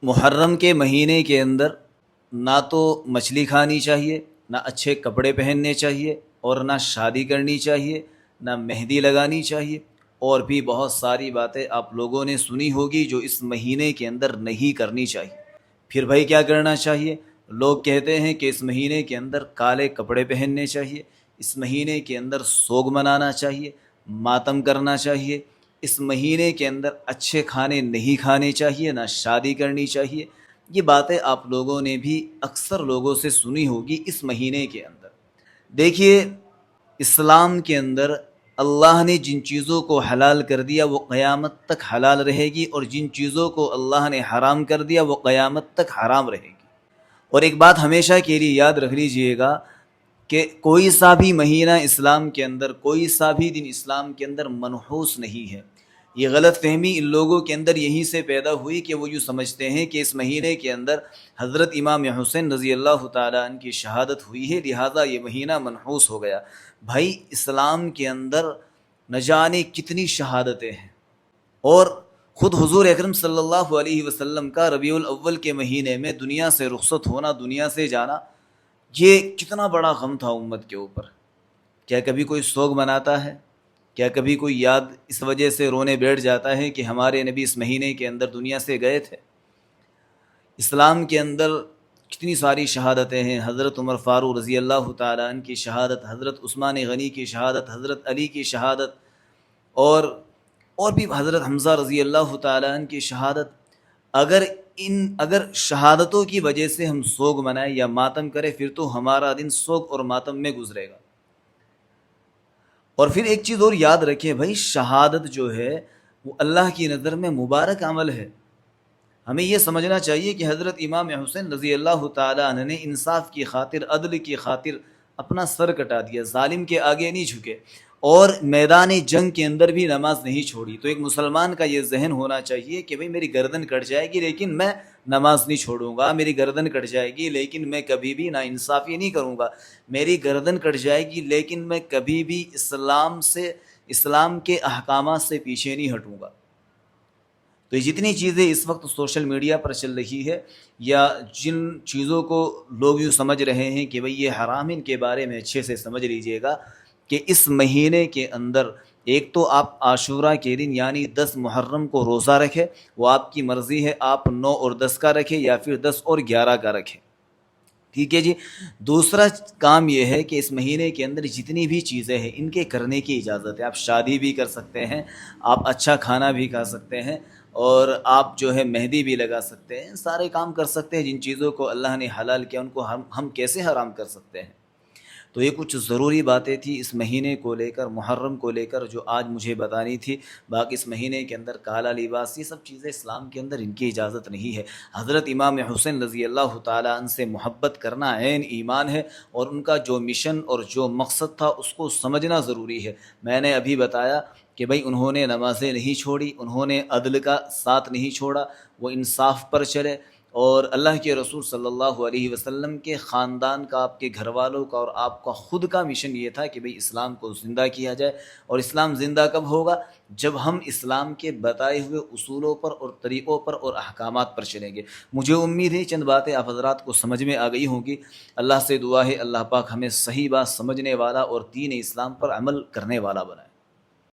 محرم کے مہینے کے اندر نہ تو مچھلی کھانی چاہیے، نہ اچھے کپڑے پہننے چاہیے، اور نہ شادی کرنی چاہیے، نہ مہندی لگانی چاہیے، اور بھی بہت ساری باتیں آپ لوگوں نے سنی ہوگی جو اس مہینے کے اندر نہیں کرنی چاہیے۔ پھر بھائی کیا کرنا چاہیے؟ لوگ کہتے ہیں کہ اس مہینے کے اندر کالے کپڑے پہننے چاہیے، اس مہینے کے اندر سوگ منانا چاہیے، ماتم کرنا چاہیے، اس مہینے کے اندر اچھے کھانے نہیں کھانے چاہیے، نہ شادی کرنی چاہیے۔ یہ باتیں آپ لوگوں نے بھی اکثر لوگوں سے سنی ہوگی اس مہینے کے اندر۔ دیکھیے، اسلام کے اندر اللہ نے جن چیزوں کو حلال کر دیا وہ قیامت تک حلال رہے گی، اور جن چیزوں کو اللہ نے حرام کر دیا وہ قیامت تک حرام رہے گی۔ اور ایک بات ہمیشہ کے لیے یاد رکھ لیجئے گا کہ کوئی سا بھی مہینہ اسلام کے اندر، کوئی سا بھی دن اسلام کے اندر منحوس نہیں ہے۔ یہ غلط فہمی ان لوگوں کے اندر یہیں سے پیدا ہوئی کہ وہ یوں سمجھتے ہیں کہ اس مہینے کے اندر حضرت امام حسین رضی اللہ تعالیٰ عنہ کی شہادت ہوئی ہے، لہٰذا یہ مہینہ منحوس ہو گیا۔ بھائی، اسلام کے اندر نہ جانے کتنی شہادتیں ہیں، اور خود حضور اکرم صلی اللہ علیہ وسلم کا ربیع الاول کے مہینے میں دنیا سے رخصت ہونا، دنیا سے جانا، یہ کتنا بڑا غم تھا امت کے اوپر۔ کیا کبھی کوئی سوگ مناتا ہے؟ کیا کبھی کوئی یاد اس وجہ سے رونے بیٹھ جاتا ہے کہ ہمارے نبی اس مہینے کے اندر دنیا سے گئے تھے؟ اسلام کے اندر کتنی ساری شہادتیں ہیں۔ حضرت عمر فاروق رضی اللہ تعالیٰ عنہ کی شہادت، حضرت عثمان غنی کی شہادت، حضرت علی کی شہادت، اور بھی حضرت حمزہ رضی اللہ تعالیٰ عنہ کی شہادت۔ اگر شہادتوں کی وجہ سے ہم سوگ منائیں یا ماتم کریں، پھر تو ہمارا دن سوگ اور ماتم میں گزرے گا۔ اور پھر ایک چیز اور یاد رکھیں بھائی، شہادت جو ہے وہ اللہ کی نظر میں مبارک عمل ہے۔ ہمیں یہ سمجھنا چاہیے کہ حضرت امام حسین رضی اللہ تعالیٰ عنہ نے انصاف کی خاطر، عدل کی خاطر اپنا سر کٹا دیا، ظالم کے آگے نہیں جھکے، اور میدان جنگ کے اندر بھی نماز نہیں چھوڑی۔ تو ایک مسلمان کا یہ ذہن ہونا چاہیے کہ بھئی میری گردن کٹ جائے گی لیکن میں نماز نہیں چھوڑوں گا، میری گردن کٹ جائے گی لیکن میں کبھی بھی ناانصافی نہیں کروں گا، میری گردن کٹ جائے گی لیکن میں کبھی بھی اسلام کے احکامات سے پیچھے نہیں ہٹوں گا۔ تو یہ جتنی چیزیں اس وقت سوشل میڈیا پر چل رہی ہے، یا جن چیزوں کو لوگ یوں سمجھ رہے ہیں کہ بھئی یہ حرام، ان کے بارے میں اچھے سے سمجھ لیجئے گا کہ اس مہینے کے اندر ایک تو آپ عاشورہ کے دن یعنی 10 محرم کو روزہ رکھیں، وہ آپ کی مرضی ہے، آپ 9 اور 10 کا رکھیں یا پھر 10 اور 11 کا رکھیں، ٹھیک ہے جی۔ دوسرا کام یہ ہے کہ اس مہینے کے اندر جتنی بھی چیزیں ہیں ان کے کرنے کی اجازت ہے۔ آپ شادی بھی کر سکتے ہیں، آپ اچھا کھانا بھی کھا سکتے ہیں، اور آپ جو ہے مہندی بھی لگا سکتے ہیں، سارے کام کر سکتے ہیں۔ جن چیزوں کو اللہ نے حلال کیا ان کو ہم کیسے حرام کر سکتے ہیں؟ تو یہ کچھ ضروری باتیں تھیں اس مہینے کو لے کر، محرم کو لے کر، جو آج مجھے بتانی تھی۔ باقی اس مہینے کے اندر کالا لباس، یہ سب چیزیں اسلام کے اندر ان کی اجازت نہیں ہے۔ حضرت امام حسین رضی اللہ تعالیٰ عنہ سے محبت کرنا عین ایمان ہے، اور ان کا جو مشن اور جو مقصد تھا اس کو سمجھنا ضروری ہے۔ میں نے ابھی بتایا کہ بھئی انہوں نے نمازیں نہیں چھوڑی، انہوں نے عدل کا ساتھ نہیں چھوڑا، وہ انصاف پر چلے، اور اللہ کے رسول صلی اللہ علیہ وسلم کے خاندان کا، آپ کے گھر والوں کا اور آپ کا خود کا مشن یہ تھا کہ بھئی اسلام کو زندہ کیا جائے۔ اور اسلام زندہ کب ہوگا؟ جب ہم اسلام کے بتائے ہوئے اصولوں پر اور طریقوں پر اور احکامات پر چلیں گے۔ مجھے امید ہے چند باتیں آپ حضرات کو سمجھ میں آ گئی ہوں گی۔ اللہ سے دعا ہے اللہ پاک ہمیں صحیح بات سمجھنے والا اور دین اسلام پر عمل کرنے والا بنائے۔